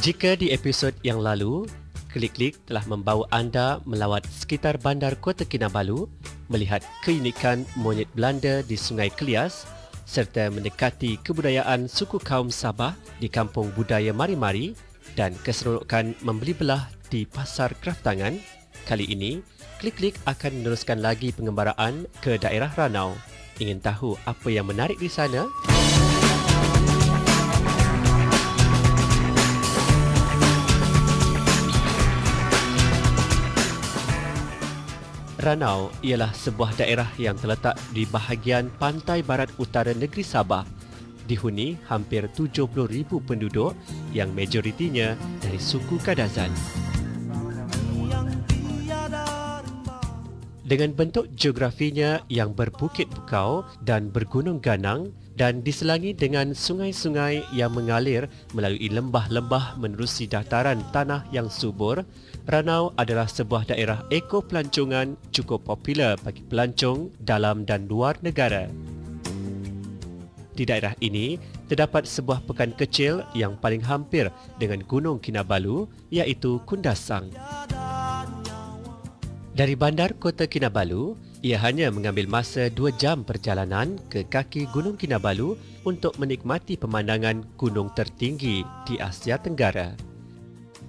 Jika di episod yang lalu, Klik-Klik telah membawa anda melawat sekitar bandar Kota Kinabalu, melihat keunikan monyet Belanda di Sungai Kelias serta mendekati kebudayaan suku kaum Sabah di Kampung Budaya Mari-Mari dan keseronokan membeli belah di Pasar Kraftangan, kali ini Klik-Klik akan meneruskan lagi pengembaraan ke daerah Ranau. Ingin tahu apa yang menarik di sana? Ranau ialah sebuah daerah yang terletak di bahagian pantai barat utara negeri Sabah. Dihuni hampir 70,000 penduduk yang majoritinya dari suku Kadazan. Dengan bentuk geografinya yang berbukit bukau dan bergunung ganang dan diselangi dengan sungai-sungai yang mengalir melalui lembah-lembah menerusi dataran tanah yang subur, Ranau adalah sebuah daerah eko-pelancongan cukup popular bagi pelancong dalam dan luar negara. Di daerah ini, terdapat sebuah pekan kecil yang paling hampir dengan Gunung Kinabalu, iaitu Kundasang. Dari bandar Kota Kinabalu, ia hanya mengambil masa 2 jam perjalanan ke kaki Gunung Kinabalu untuk menikmati pemandangan gunung tertinggi di Asia Tenggara.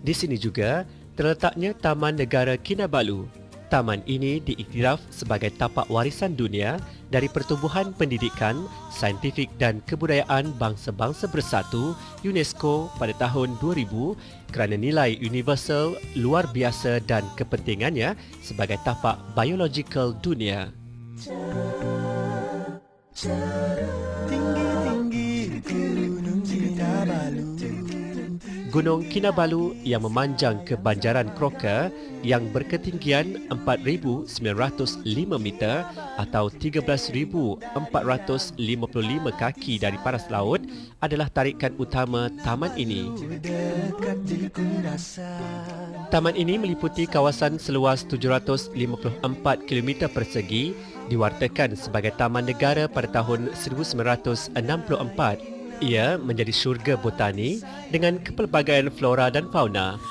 Di sini juga terletaknya Taman Negara Kinabalu. Taman ini diiktiraf sebagai tapak warisan dunia dari Pertubuhan Pendidikan, Saintifik dan Kebudayaan Bangsa-Bangsa Bersatu UNESCO pada tahun 2000 kerana nilai universal luar biasa dan kepentingannya sebagai tapak biologikal dunia. Gunung Kinabalu yang memanjang ke Banjaran Crocker yang berketinggian 4,905 meter atau 13,455 kaki dari paras laut adalah tarikan utama taman ini. Taman ini meliputi kawasan seluas 754 km persegi, diwartakan sebagai Taman Negara pada tahun 1964. Ia menjadi syurga botani dengan kepelbagaian flora dan fauna.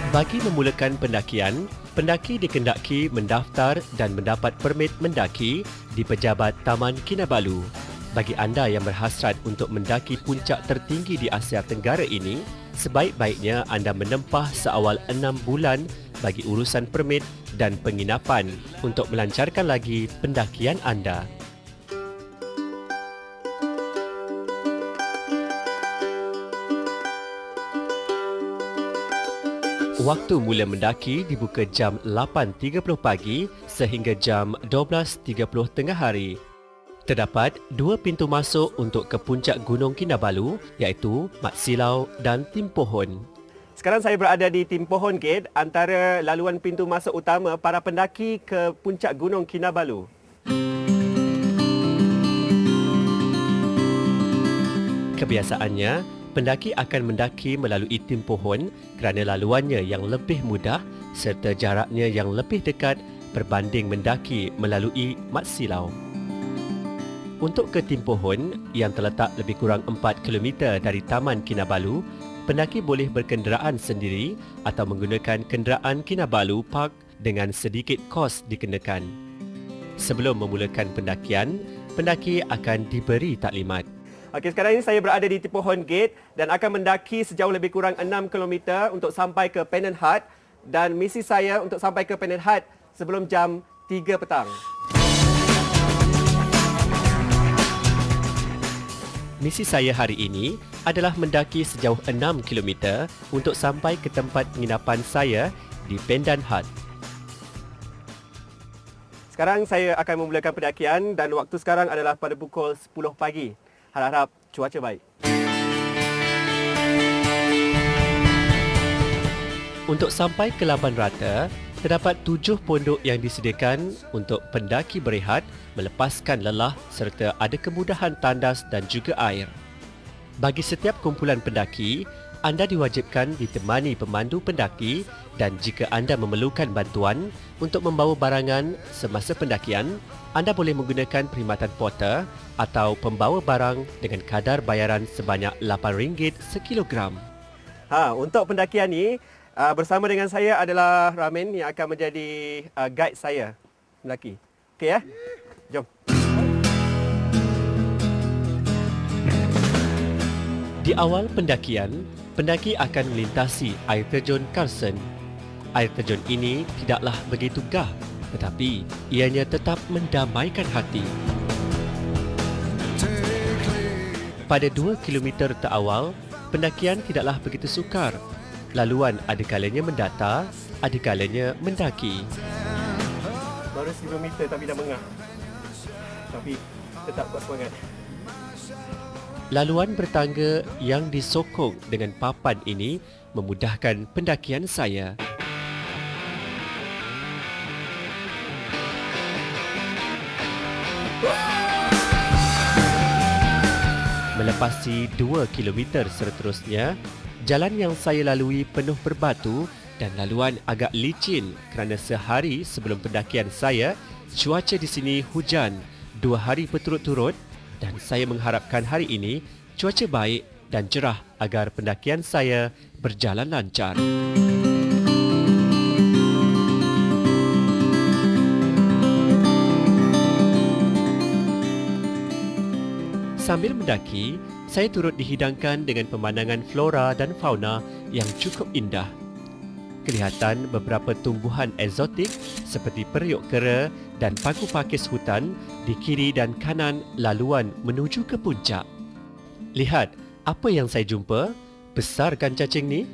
Bagi memulakan pendakian, pendaki dikendaki mendaftar dan mendapat permit mendaki di Pejabat Taman Kinabalu. Bagi anda yang berhasrat untuk mendaki puncak tertinggi di Asia Tenggara ini, sebaik-baiknya anda menempah seawal 6 bulan bagi urusan permit dan penginapan untuk melancarkan lagi pendakian anda. Waktu mula mendaki dibuka jam 8.30 pagi sehingga jam 12.30 tengah hari. Terdapat 2 pintu masuk untuk ke puncak Gunung Kinabalu, iaitu Mat Silau dan Tim Pohon. Sekarang saya berada di Tim Pohon Gate, antara laluan pintu masuk utama para pendaki ke puncak Gunung Kinabalu. Kebiasaannya, pendaki akan mendaki melalui Tim Pohon kerana laluannya yang lebih mudah serta jaraknya yang lebih dekat berbanding mendaki melalui Mat Silau. Untuk ke Tim Pohon yang terletak lebih kurang 4 km dari Taman Kinabalu, pendaki boleh berkenderaan sendiri atau menggunakan kenderaan Kinabalu Park dengan sedikit kos dikenakan. Sebelum memulakan pendakian, pendaki akan diberi taklimat. Okey, sekarang ini saya berada di Tim Pohon Gate dan akan mendaki sejauh lebih kurang 6 km untuk sampai ke Pennant Hut, dan misi saya untuk sampai ke Pennant Hut sebelum jam 3 petang. Misi saya hari ini adalah mendaki sejauh 6 km untuk sampai ke tempat penginapan saya di Pennant Hut. Sekarang saya akan memulakan pendakian dan waktu sekarang adalah pada pukul 10 pagi. Harap-harap cuaca baik. Untuk sampai ke Laban Rata, terdapat 7 pondok yang disediakan untuk pendaki berehat, melepaskan lelah serta ada kemudahan tandas dan juga air. Bagi setiap kumpulan pendaki, anda diwajibkan ditemani pemandu pendaki dan jika anda memerlukan bantuan untuk membawa barangan semasa pendakian, anda boleh menggunakan perkhidmatan porter atau pembawa barang dengan kadar bayaran sebanyak RM8 sekilogram. Untuk pendakian ni, bersama dengan saya adalah Ramin yang akan menjadi guide saya mendaki. Okey ya? Jom. Di awal pendakian, pendaki akan melintasi air terjun Carson. Air terjun ini tidaklah begitu gah, tetapi ianya tetap mendamaikan hati. Pada 2 kilometer terawal, pendakian tidaklah begitu sukar. Laluan ada kalanya mendata, ada kalanya mendaki. Baru 1 kilometer tapi dah mengah. Tapi tetap kuat semangat. Laluan bertangga yang disokong dengan papan ini memudahkan pendakian saya. Melepasi 2 kilometer seterusnya, jalan yang saya lalui penuh berbatu dan laluan agak licin kerana sehari sebelum pendakian saya, cuaca di sini hujan 2 hari berturut-turut dan saya mengharapkan hari ini cuaca baik dan cerah agar pendakian saya berjalan lancar. Sambil mendaki, saya turut dihidangkan dengan pemandangan flora dan fauna yang cukup indah. Kelihatan beberapa tumbuhan eksotik seperti periuk kera dan paku pakis hutan di kiri dan kanan laluan menuju ke puncak. Lihat, apa yang saya jumpa? Besar kan cacing ni?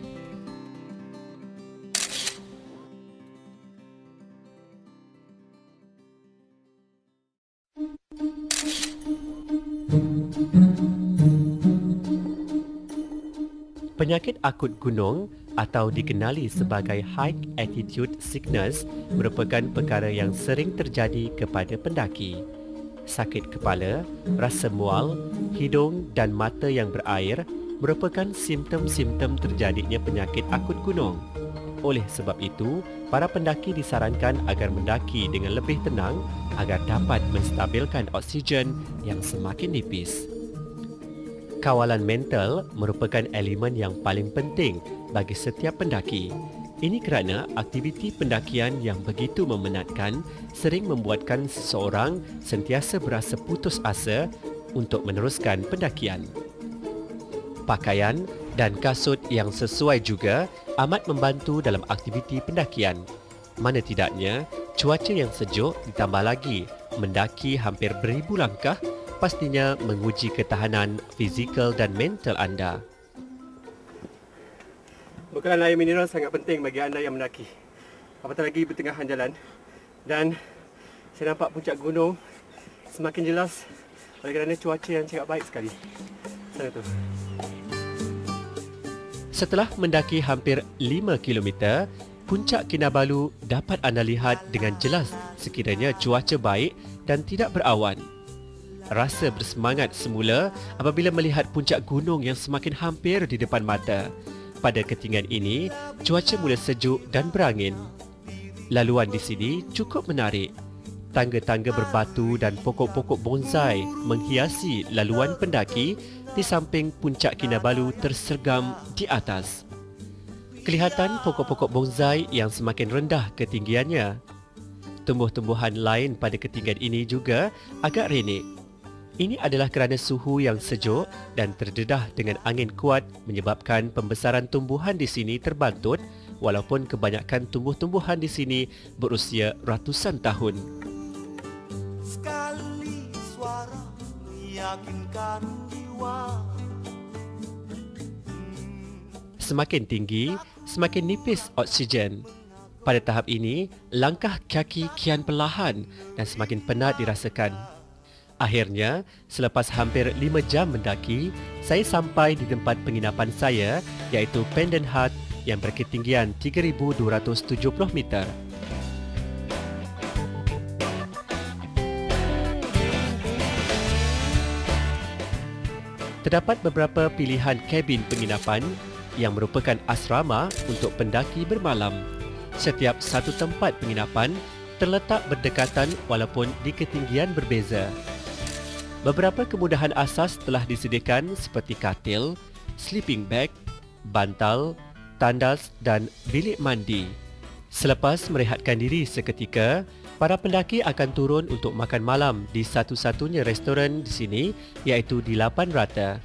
Penyakit akut gunung atau dikenali sebagai high altitude sickness merupakan perkara yang sering terjadi kepada pendaki. Sakit kepala, rasa mual, hidung dan mata yang berair merupakan simptom-simptom terjadinya penyakit akut gunung. Oleh sebab itu, para pendaki disarankan agar mendaki dengan lebih tenang agar dapat menstabilkan oksigen yang semakin nipis. Kawalan mental merupakan elemen yang paling penting bagi setiap pendaki. Ini kerana aktiviti pendakian yang begitu memenatkan sering membuatkan seseorang sentiasa berasa putus asa untuk meneruskan pendakian. Pakaian dan kasut yang sesuai juga amat membantu dalam aktiviti pendakian. Mana tidaknya, cuaca yang sejuk ditambah lagi mendaki hampir beribu langkah pastinya menguji ketahanan fizikal dan mental anda. Bekalan air mineral sangat penting bagi anda yang mendaki. Apatah lagi pertengahan jalan. Dan saya nampak puncak gunung semakin jelas oleh kerana cuaca yang sangat baik sekali. Sana tu. Setelah mendaki hampir 5 kilometer, puncak Kinabalu dapat anda lihat dengan jelas sekiranya cuaca baik dan tidak berawan. Rasa bersemangat semula apabila melihat puncak gunung yang semakin hampir di depan mata. Pada ketinggian ini, cuaca mula sejuk dan berangin. Laluan di sini cukup menarik. Tangga-tangga berbatu dan pokok-pokok bonsai menghiasi laluan pendaki di samping puncak Kinabalu tersergam di atas. Kelihatan pokok-pokok bonsai yang semakin rendah ketinggiannya. Tumbuh-tumbuhan lain pada ketinggian ini juga agak renek. Ini adalah kerana suhu yang sejuk dan terdedah dengan angin kuat menyebabkan pembesaran tumbuhan di sini terbantut walaupun kebanyakan tumbuh-tumbuhan di sini berusia ratusan tahun. Sekali suara meyakinkan jiwa. Semakin tinggi, semakin nipis oksigen. Pada tahap ini, langkah kaki kian perlahan dan semakin penat dirasakan. Akhirnya, selepas hampir 5 jam mendaki, saya sampai di tempat penginapan saya iaitu Pendant Hut yang berketinggian 3,270 meter. Terdapat beberapa pilihan kabin penginapan yang merupakan asrama untuk pendaki bermalam. Setiap satu tempat penginapan terletak berdekatan walaupun di ketinggian berbeza. Beberapa kemudahan asas telah disediakan seperti katil, sleeping bag, bantal, tandas dan bilik mandi. Selepas merehatkan diri seketika, para pendaki akan turun untuk makan malam di satu-satunya restoran di sini, iaitu di Lapan Rata.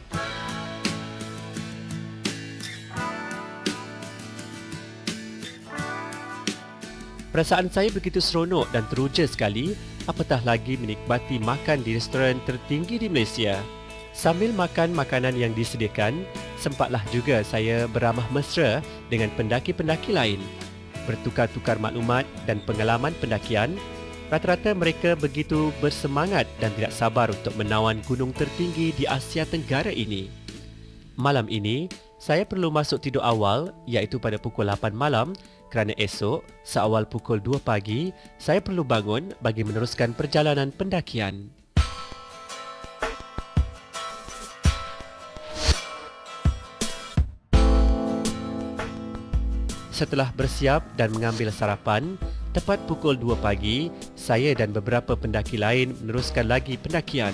Perasaan saya begitu seronok dan teruja sekali, apatah lagi menikmati makan di restoran tertinggi di Malaysia. Sambil makan makanan yang disediakan, sempatlah juga saya beramah mesra dengan pendaki-pendaki lain. Bertukar-tukar maklumat dan pengalaman pendakian, rata-rata mereka begitu bersemangat dan tidak sabar untuk menawan gunung tertinggi di Asia Tenggara ini. Malam ini, saya perlu masuk tidur awal, iaitu pada pukul 8 malam, kerana esok, seawal pukul 2 pagi, saya perlu bangun bagi meneruskan perjalanan pendakian. Setelah bersiap dan mengambil sarapan, tepat pukul 2 pagi, saya dan beberapa pendaki lain meneruskan lagi pendakian.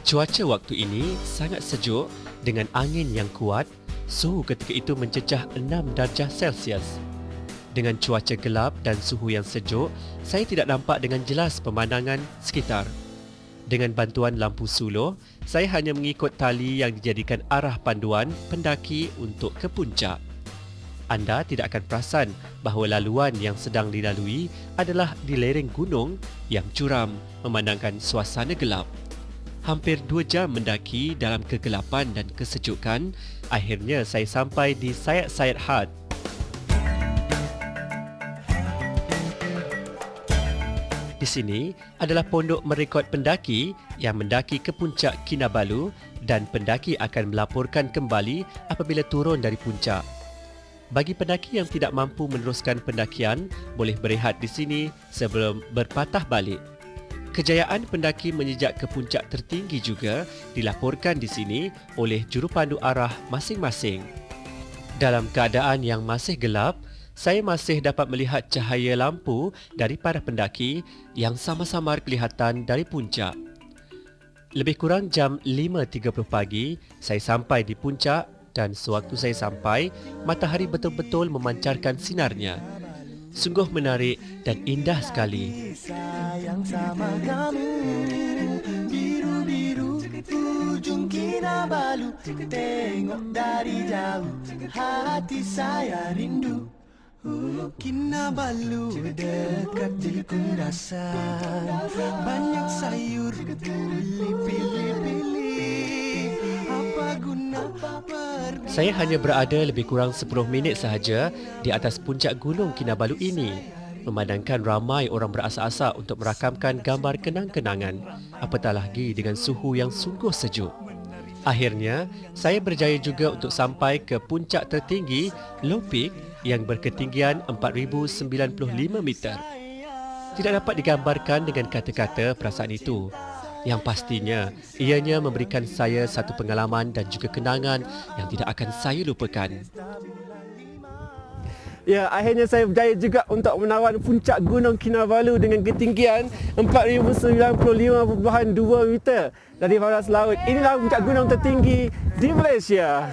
Cuaca waktu ini sangat sejuk dengan angin yang kuat, suhu ketika itu mencecah 6 darjah Celsius. Dengan cuaca gelap dan suhu yang sejuk, saya tidak nampak dengan jelas pemandangan sekitar. Dengan bantuan lampu suluh, saya hanya mengikut tali yang dijadikan arah panduan pendaki untuk ke puncak. Anda tidak akan perasan bahawa laluan yang sedang dilalui adalah di lereng gunung yang curam memandangkan suasana gelap. Hampir 2 jam mendaki dalam kegelapan dan kesejukan, akhirnya saya sampai di Sayat-Sayat Hut. Di sini adalah pondok merekod pendaki yang mendaki ke puncak Kinabalu dan pendaki akan melaporkan kembali apabila turun dari puncak. Bagi pendaki yang tidak mampu meneruskan pendakian, boleh berehat di sini sebelum berpatah balik. Kejayaan pendaki menjejak ke puncak tertinggi juga dilaporkan di sini oleh jurupandu arah masing-masing. Dalam keadaan yang masih gelap, saya masih dapat melihat cahaya lampu dari para pendaki yang sama-sama kelihatan dari puncak. Lebih kurang jam 5.30 pagi, saya sampai di puncak dan sewaktu saya sampai, matahari betul-betul memancarkan sinarnya. Sungguh menarik dan indah sekali. Sayang sama kamu, biru-biru ujung Kinabalu, tengok dari jauh, hati saya rindu. Kinabalu dekat diriku rasa, banyak sayur boleh pilih-pilih. Saya hanya berada lebih kurang 10 minit sahaja di atas puncak gunung Kinabalu ini, memandangkan ramai orang berasa-asa untuk merakamkan gambar kenang-kenangan, apatah lagi dengan suhu yang sungguh sejuk. Akhirnya, saya berjaya juga untuk sampai ke puncak tertinggi, Low Peak, yang berketinggian 4,095 meter. Tidak dapat digambarkan dengan kata-kata perasaan itu. Yang pastinya, ianya memberikan saya satu pengalaman dan juga kenangan yang tidak akan saya lupakan. Ya, akhirnya saya berjaya juga untuk menawan puncak Gunung Kinabalu dengan ketinggian 4,095.2 meter dari paras laut. Inilah puncak gunung tertinggi di Malaysia.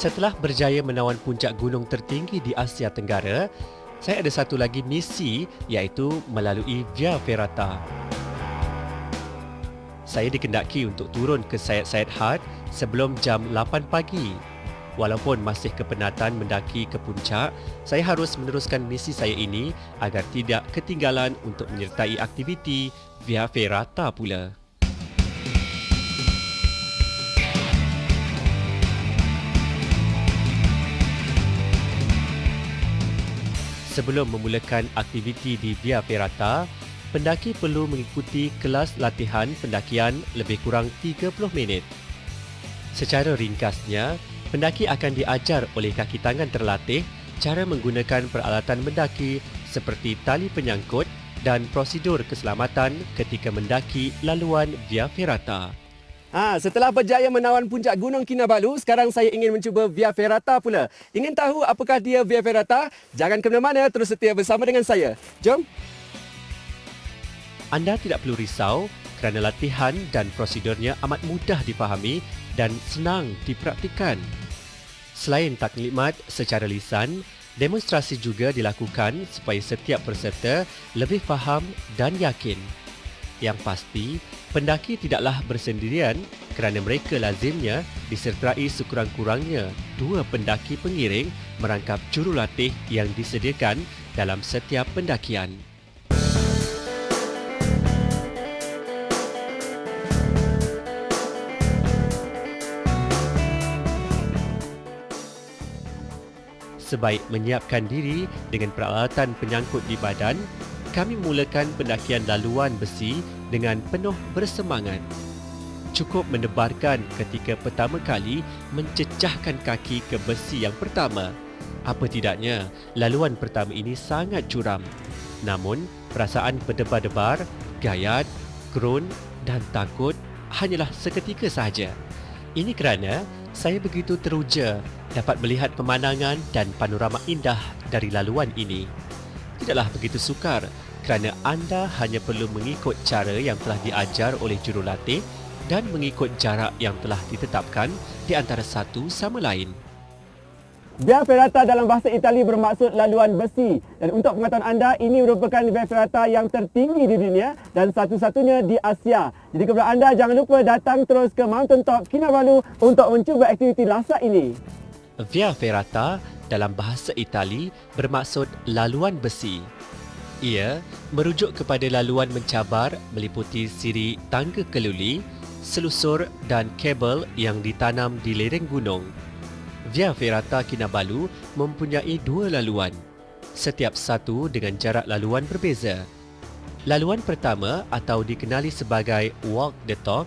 Setelah berjaya menawan puncak gunung tertinggi di Asia Tenggara, saya ada satu lagi misi, iaitu melalui Via Ferrata. Saya dikendaki untuk turun ke Sayat-Sayat Hut sebelum jam 8 pagi. Walaupun masih kepenatan mendaki ke puncak, saya harus meneruskan misi saya ini agar tidak ketinggalan untuk menyertai aktiviti Via Ferrata pula. Sebelum memulakan aktiviti di Via Ferrata, pendaki perlu mengikuti kelas latihan pendakian lebih kurang 30 minit. Secara ringkasnya, pendaki akan diajar oleh kaki tangan terlatih cara menggunakan peralatan mendaki seperti tali penyangkut dan prosedur keselamatan ketika mendaki laluan Via Ferrata. Setelah berjaya menawan puncak Gunung Kinabalu, sekarang saya ingin mencuba Via Ferrata pula. Ingin tahu apakah dia Via Ferrata? Jangan ke mana-mana, terus setia bersama dengan saya. Jom! Anda tidak perlu risau kerana latihan dan prosedurnya amat mudah difahami dan senang dipraktikan. Selain taklimat secara lisan, demonstrasi juga dilakukan supaya setiap peserta lebih faham dan yakin. Yang pasti, pendaki tidaklah bersendirian kerana mereka lazimnya disertai sekurang-kurangnya 2 pendaki pengiring merangkap jurulatih yang disediakan dalam setiap pendakian. Sebaik menyiapkan diri dengan peralatan penyangkut di badan, kami mulakan pendakian laluan besi dengan penuh bersemangat. Cukup mendebarkan ketika pertama kali mencecahkan kaki ke besi yang pertama. Apa tidaknya, laluan pertama ini sangat curam. Namun, perasaan berdebar-debar, gayat, gerun dan takut hanyalah seketika sahaja. Ini kerana saya begitu teruja dapat melihat pemandangan dan panorama indah dari laluan ini. Tidaklah begitu sukar kerana anda hanya perlu mengikut cara yang telah diajar oleh jurulatih dan mengikut jarak yang telah ditetapkan di antara satu sama lain. Via Ferrata dalam bahasa Itali bermaksud laluan besi. Dan untuk pengetahuan anda, ini merupakan Via Ferrata yang tertinggi di dunia dan satu-satunya di Asia. Jadi kepada anda, jangan lupa datang terus ke Mountain Top Kinabalu untuk mencuba aktiviti lasak ini. Via Ferrata dalam bahasa Itali bermaksud laluan besi. Ia merujuk kepada laluan mencabar meliputi siri tangga keluli, selusur dan kabel yang ditanam di lereng gunung. Via Ferrata Kinabalu mempunyai 2 laluan, setiap satu dengan jarak laluan berbeza. Laluan pertama atau dikenali sebagai Walk the Talk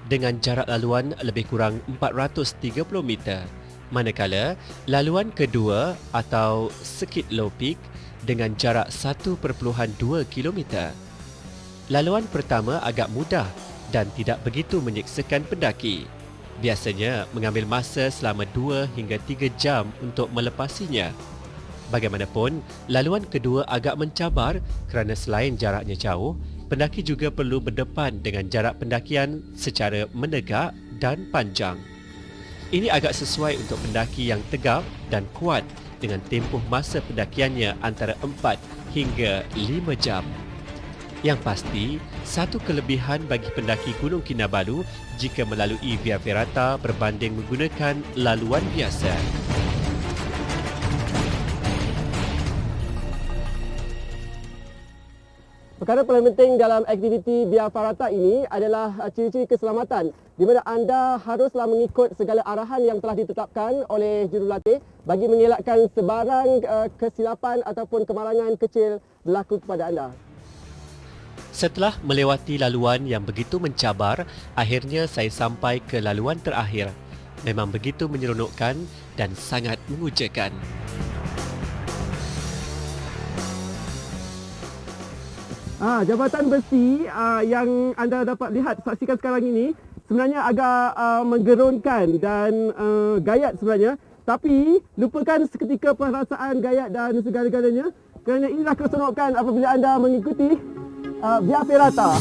dengan jarak laluan lebih kurang 430 meter. Manakala laluan kedua atau Circuit Low Peak dengan jarak 1.2 km. Laluan pertama agak mudah dan tidak begitu menyeksakan pendaki. Biasanya mengambil masa selama 2 hingga 3 jam untuk melepasinya. Bagaimanapun, laluan kedua agak mencabar kerana selain jaraknya jauh, pendaki juga perlu berdepan dengan jarak pendakian secara menegak dan panjang. Ini agak sesuai untuk pendaki yang tegap dan kuat dengan tempoh masa pendakiannya antara 4 hingga 5 jam. Yang pasti, satu kelebihan bagi pendaki Gunung Kinabalu jika melalui Via Ferrata berbanding menggunakan laluan biasa. Perkara paling penting dalam aktiviti Via Ferrata ini adalah ciri-ciri keselamatan, di mana anda haruslah mengikut segala arahan yang telah ditetapkan oleh jurulatih bagi mengelakkan sebarang kesilapan ataupun kemalangan kecil berlaku kepada anda. Setelah melewati laluan yang begitu mencabar, akhirnya saya sampai ke laluan terakhir. Memang begitu menyeronokkan dan sangat mengujakan. Jabatan besi yang anda dapat lihat, saksikan sekarang ini sebenarnya agak menggerunkan dan gayat sebenarnya. Tapi lupakan seketika perasaan gayat dan segala-galanya kerana inilah keseronokan apabila anda mengikuti Via Ferrata.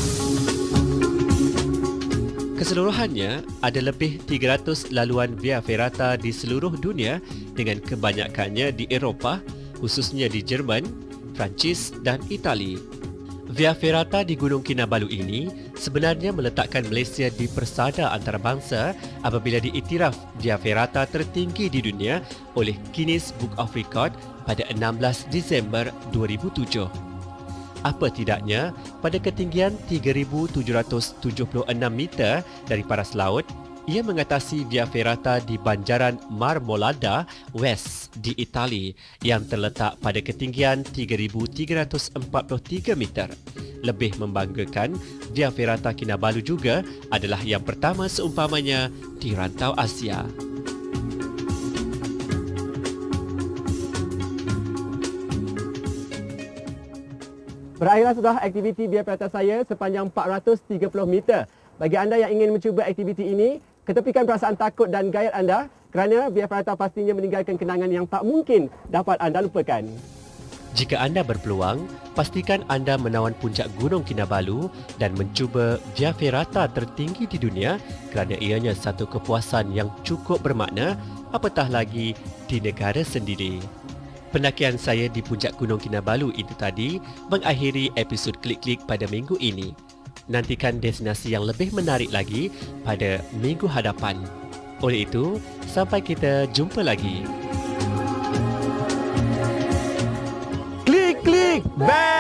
Keseluruhannya, ada lebih 300 laluan Via Ferrata di seluruh dunia dengan kebanyakannya di Eropah, khususnya di Jerman, Perancis dan Itali. Via Ferrata di Gunung Kinabalu ini sebenarnya meletakkan Malaysia di persada antarabangsa apabila diiktiraf Via Ferrata tertinggi di dunia oleh Guinness Book of Record pada 16 Disember 2007. Apa tidaknya, pada ketinggian 3,776 meter dari paras laut, Ia mengatasi Via Ferrata di Banjaran Marmolada West di Itali yang terletak pada ketinggian 3,343 meter. Lebih membanggakan, Via Ferrata Kinabalu juga adalah yang pertama seumpamanya di rantau Asia. Berakhirlah sudah aktiviti Via Ferrata saya sepanjang 430 meter. Bagi anda yang ingin mencuba aktiviti ini, ketepikan perasaan takut dan gayat anda kerana Via Ferrata pastinya meninggalkan kenangan yang tak mungkin dapat anda lupakan. Jika anda berpeluang, pastikan anda menawan puncak Gunung Kinabalu dan mencuba Via Ferrata tertinggi di dunia kerana ianya satu kepuasan yang cukup bermakna, apatah lagi di negara sendiri. Pendakian saya di puncak Gunung Kinabalu itu tadi mengakhiri episod Klik-Klik pada minggu ini. Nantikan destinasi yang lebih menarik lagi pada minggu hadapan. Oleh itu, sampai kita jumpa lagi. Klik, klik, bang!